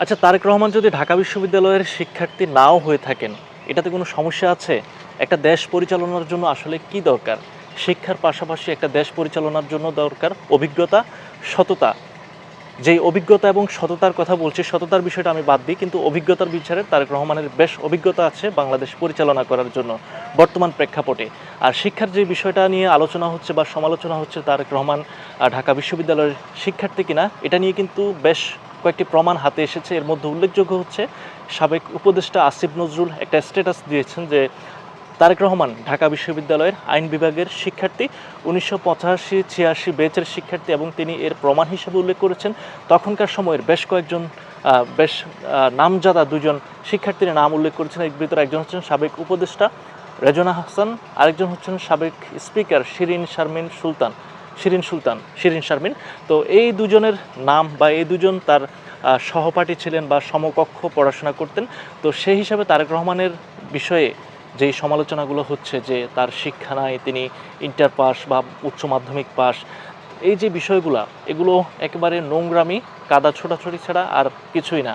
আচ্ছা, তারেক রহমান যদি ঢাকা বিশ্ববিদ্যালয়ের শিক্ষার্থী নাও হয়ে থাকেন, এটাতে কোনো সমস্যা আছে? একটা দেশ পরিচালনার জন্য আসলে কি দরকার? শিক্ষার পাশাপাশি একটা দেশ পরিচালনার জন্য দরকার অভিজ্ঞতা, সততা। যেই অভিজ্ঞতা এবং সততার কথা বলছি, সততার বিষয়টা আমি বাদ দিই, কিন্তু অভিজ্ঞতার বিচারে তারেক রহমানের বেশ অভিজ্ঞতা আছে বাংলাদেশ পরিচালনা করার জন্য বর্তমান প্রেক্ষাপটে। আর শিক্ষার যে বিষয়টা নিয়ে আলোচনা হচ্ছে বা সমালোচনা হচ্ছে, তারেক রহমান ঢাকা বিশ্ববিদ্যালয়ের শিক্ষার্থী কিনা, এটা নিয়ে কিন্তু বেশ কয়েকটি প্রমাণ হাতে এসেছে। এর মধ্যে উল্লেখযোগ্য হচ্ছে সাবেক উপদেষ্টা আসিফ নজরুল একটা স্ট্যাটাস দিয়েছেন যে তারেক রহমান ঢাকা বিশ্ববিদ্যালয়ের আইন বিভাগের শিক্ষার্থী, 1985-86 ব্যাচের শিক্ষার্থী, এবং তিনি এর প্রমাণ হিসেবে উল্লেখ করেছেন তখনকার সময়ের বেশ কয়েকজন বেশ নামজাদা দুজন শিক্ষার্থীর নাম উল্লেখ করেছেন। এর ভিতরে একজন হচ্ছেন সাবেক উপদেষ্টা রেজনা হাসান, আরেকজন হচ্ছেন সাবেক স্পিকার শিরিন শারমিন। তো এই দুজনের নাম বা এই দুজন তার সহপাঠী ছিলেন বা সমকক্ষ পড়াশোনা করতেন। তো সেই হিসাবে তারেক রহমানের বিষয়ে যেই সমালোচনাগুলো হচ্ছে যে তার শিক্ষা নাই, তিনি ইন্টার পাস বা উচ্চ মাধ্যমিক পাস, এই যে বিষয়গুলা, এগুলো একেবারে নোংরামি, কাদা ছোটাছুটি ছাড়া আর কিছুই না।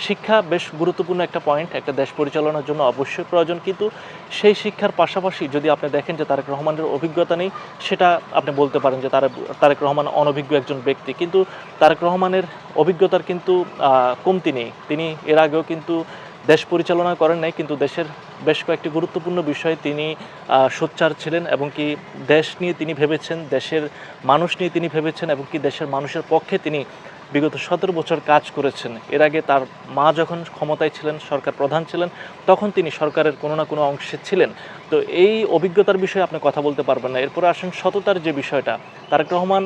শিক্ষা বেশ গুরুত্বপূর্ণ একটা পয়েন্ট, একটা দেশ পরিচালনার জন্য অবশ্যই প্রয়োজন, কিন্তু সেই শিক্ষার পাশাপাশি যদি আপনি দেখেন যে তারেক রহমানের অভিজ্ঞতা নেই, সেটা আপনি বলতে পারেন যে তারেক রহমান অনভিজ্ঞ একজন ব্যক্তি। কিন্তু তারেক রহমানের অভিজ্ঞতার কিন্তু কমতি নেই। তিনি এর আগেও কিন্তু দেশ পরিচালনা করেন নাই, কিন্তু দেশের বেশ কয়েকটি গুরুত্বপূর্ণ বিষয়ে তিনি সোচ্চার ছিলেন, এবং কি দেশ নিয়ে তিনি ভেবেছেন, দেশের মানুষ নিয়ে তিনি ভেবেছেন, এবং কি দেশের মানুষের পক্ষে তিনি বিগত 17 বছর কাজ করেছেন। এর আগে তার মা যখন ক্ষমতায় ছিলেন, সরকার প্রধান ছিলেন, তখন তিনি সরকারের কোনো না কোনো অংশে ছিলেন। তো এই অভিজ্ঞতার বিষয়ে আপনি কথা বলতে পারবেন না। এরপরে আসেন সততার যে বিষয়টা, তারেক রহমান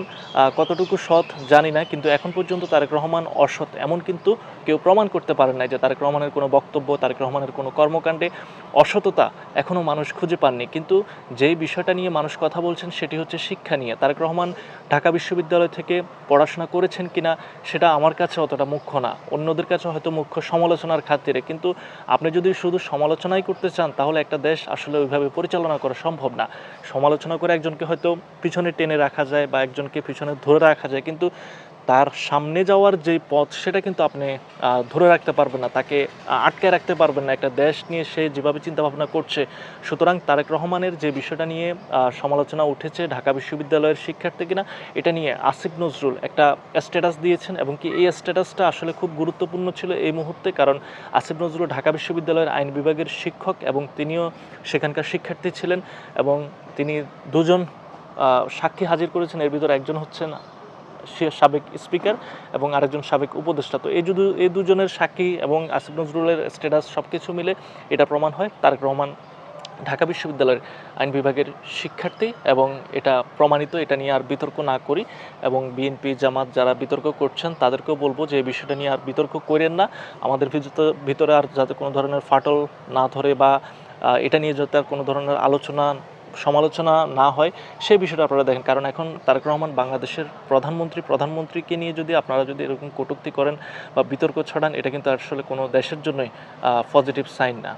কতটুকু সৎ জানি না, কিন্তু এখন পর্যন্ত তারেক রহমান অসৎ এমন কিন্তু কেউ প্রমাণ করতে পারেন না যে তারেক রহমানের কোনো বক্তব্য, তারেক রহমানের কোনো কর্মকাণ্ডে অসততা এখনও মানুষ খুঁজে পাননি। কিন্তু যেই বিষয়টা নিয়ে মানুষ কথা বলছেন সেটি হচ্ছে শিক্ষা নিয়ে। তারেক রহমান ঢাকা বিশ্ববিদ্যালয় থেকে পড়াশোনা করেছেন কিনা সেটা আমার কাছে অতটা মুখ্য না, অন্যদের কাছে হয়তো মুখ্য সমালোচনার খাতিরে। কিন্তু আপনি যদি শুধু সমালোচনাই করতে চান, তাহলে একটা দেশ আসলে ওইভাবে পরিচালনা করা সম্ভব না। সমালোচনা করে একজনকে হয়তো পিছনে টেনে রাখা যায় বা একজনকে পিছনে ধরে রাখা যায়, কিন্তু তার সামনে যাওয়ার যে পথ সেটা কিন্তু আপনি ধরে রাখতে পারবেন না, তাকে আটকে রাখতে পারবেন না একটা দেশ নিয়ে সে যেভাবে চিন্তাভাবনা করছে। সুতরাং তারেক রহমানের যে বিষয়টা নিয়ে সমালোচনা উঠেছে, ঢাকা বিশ্ববিদ্যালয়ের শিক্ষার্থী কিনা, এটা নিয়ে আসিফ নজরুল একটা স্ট্যাটাস দিয়েছেন, এবং কি এই স্ট্যাটাসটা আসলে খুব গুরুত্বপূর্ণ ছিল এই মুহূর্তে। কারণ আসিফ নজরুল ঢাকা বিশ্ববিদ্যালয়ের আইন বিভাগের শিক্ষক, এবং তিনিও সেখানকার শিক্ষার্থী ছিলেন, এবং তিনি দুজন সাক্ষী হাজির করেছেন। এর ভিতরে একজন হচ্ছেন সাবেক স্পিকার এবং আরেকজন সাবেক উপদেষ্টা। তো এই দুজনের সাক্ষী এবং আসিফ নজরুলের স্ট্যাটাস সব কিছু মিলে এটা প্রমাণ হয় তারেক রহমান ঢাকা বিশ্ববিদ্যালয়ের আইন বিভাগের শিক্ষার্থী, এবং এটা প্রমাণিত। এটা নিয়ে আর বিতর্ক না করি, এবং বিএনপি জামাত যারা বিতর্ক করছেন তাদেরকেও বলবো যে এই বিষয়টা নিয়ে আর বিতর্ক করেন না। আমাদের ভিতরে আর যাতে কোনো ধরনের ফাটল না ধরে বা এটা নিয়ে যাতে আর কোনো ধরনের সমালোচনা না হয়, সেই বিষয়টা আপনারা দেখেন। কারণ এখন তারেক রহমান বাংলাদেশের প্রধানমন্ত্রীকে নিয়ে যদি আপনারা এরকম কটূক্তি করেন বা বিতর্ক ছড়ান, এটা কিন্তু আসলে কোনো দেশের জন্যই পজিটিভ সাইন না।